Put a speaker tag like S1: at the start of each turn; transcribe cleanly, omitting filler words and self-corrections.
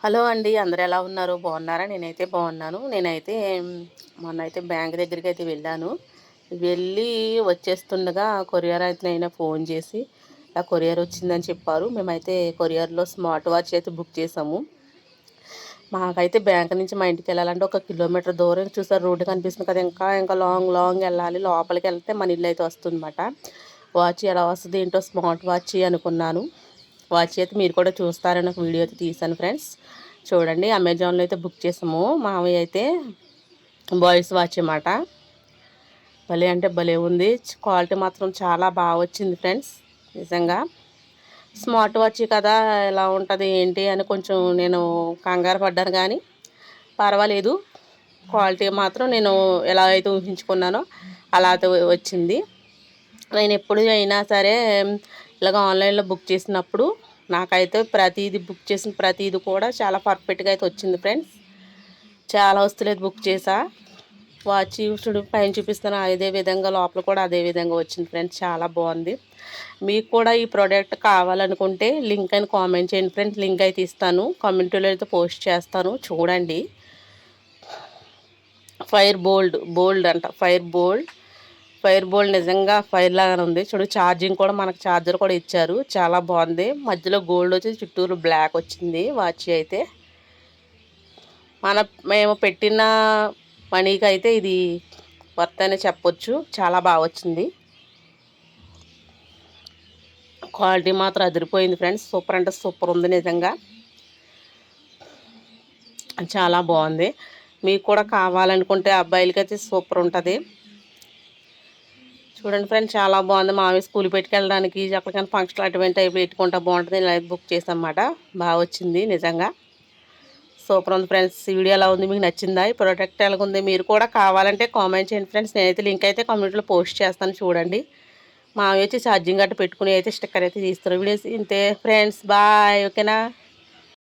S1: Hello అండి. అందరూ ఎలా ఉన్నారు? బాగున్నారా? నేనైతే బాగున్నాను. మొన్నైతే బ్యాంక్ దగ్గరికైతే వెళ్ళాను. వెళ్ళి వచ్చేస్తుండగా కొరియర్ అతనైనా ఫోన్ చేసి, "ఇలా కొరియర్ వచ్చిందని చెప్పారు." మేమైతే కొరియర్‌లో స్మార్ట్ వాచ్ అయితే బుక్ చేసాము. మాకైతే బ్యాంక్ నుంచి మా ఇంటికెళ్ళాలంటే 1 కిలోమీటర్ దూరం చూసారు రోడ్డు కనిపిస్తుంది కదా! ఇంకా లాంగ్ లాంగ్ ఎళ్ళాలి. లోపలికెళ్తే మన ఇల్లయితే వస్తుందన్నమాట. వాచ్ ఎలా వస్తది ఏంటో స్మార్ట్ వాచ్ అనుకున్నాను. వాచ్ అయితే మీరు కూడా చూస్తారని ఒక వీడియో అయితే తీశాను ఫ్రెండ్స్. చూడండి అమెజాన్‌లో అయితే బుక్ చేసాము. మావయ్య అయితే బాయ్స్ వాచ్ అన్నమాట. భలే అంటే భలే ఉంది. క్వాలిటీ మాత్రం చాలా బాగా వచ్చింది ఫ్రెండ్స్. నిజంగా. స్మార్ట్ వాచ్ కదా! ఎలా ఉంటది ఏంటి అని కొంచెం నేను కంగారు పడ్డాను గానీ పర్వాలేదు. క్వాలిటీ మాత్రం నేను ఎలా అయితే ఊహించుకున్నానో అలా అయితే వచ్చింది. నేనెప్పుడు అయినా సరే ఇలాగ ఆన్‌లైన్‌లో బుక్ చేసినప్పుడు నాకైతే ప్రతీది బుక్ చేసిన ప్రతీది కూడా చాలా పర్ఫెక్ట్‌గా అయితే వచ్చింది ఫ్రెండ్స్. చాలా వస్తువులైతే బుక్ చేశా. వాచ్ చూడు పైన చూపిస్తాను అదే విధంగా లోపల కూడా అదే విధంగా వచ్చింది ఫ్రెండ్స్. చాలా బాగుంది. మీకు కూడా ఈ ప్రోడక్ట్ కావాలనుకుంటే లింక్ అని కామెంట్ చేయండి ఫ్రెండ్స్. లింక్ అయితే ఇస్తాను. కమ్యూనిటీలో అయితే పోస్ట్ చేస్తాను చూడండి. బోల్డ్ అంట. ఫైర్ బోల్డ్ నిజంగా ఫైర్ లాగానే ఉంది. చూడు ఛార్జింగ్ కూడా మనకు ఛార్జర్ కూడా ఇచ్చారు. చాలా బాగుంది. మధ్యలో గోల్డ్ వచ్చి చుట్టూరు బ్లాక్ వచ్చింది వాచ్ అయితే. మేము పెట్టిన మనీకి అయితే ఇది వర్త్ అనే చెప్పొచ్చు. చాలా బాగా వచ్చింది. క్వాలిటీ మాత్రం అదిరిపోయింది ఫ్రెండ్స్. సూపర్ అంటే సూపర్ ఉంది నిజంగా. చాలా బాగుంది. మీకు కూడా కావాలనుకుంటే అబ్బాయిలకైతే సూపర్ ఉంటుంది. చూడండి ఫ్రెండ్స్ చాలా బాగుంది. మావి స్కూల్ పెట్టుకెళ్ళడానికి ఎక్కడికైనా ఫంక్షన్ అటువంటి అవి పెట్టుకుంటా బాగుంటుంది. నేను బుక్ చేసానమాట. బాగా వచ్చింది నిజంగా. సూపర్ ఉంది ఫ్రెండ్స్. ఈ వీడియో ఎలా ఉంది? మీకు నచ్చిందా? ఈ ప్రోడక్ట్ ఎలాగుంది? మీరు కూడా కావాలంటే కామెంట్ చేయండి ఫ్రెండ్స్. నేనైతే లింక్ అయితే కమ్యూనిటీలో పోస్ట్ చేస్తాను చూడండి. మావి వచ్చి ఛార్జింగ్ గట్ట పెట్టుకుని అయితే స్టిక్కర్ అయితే తీస్తారు. వీడియోస్ ఇంతే ఫ్రెండ్స్. బాయ్. ఓకేనా?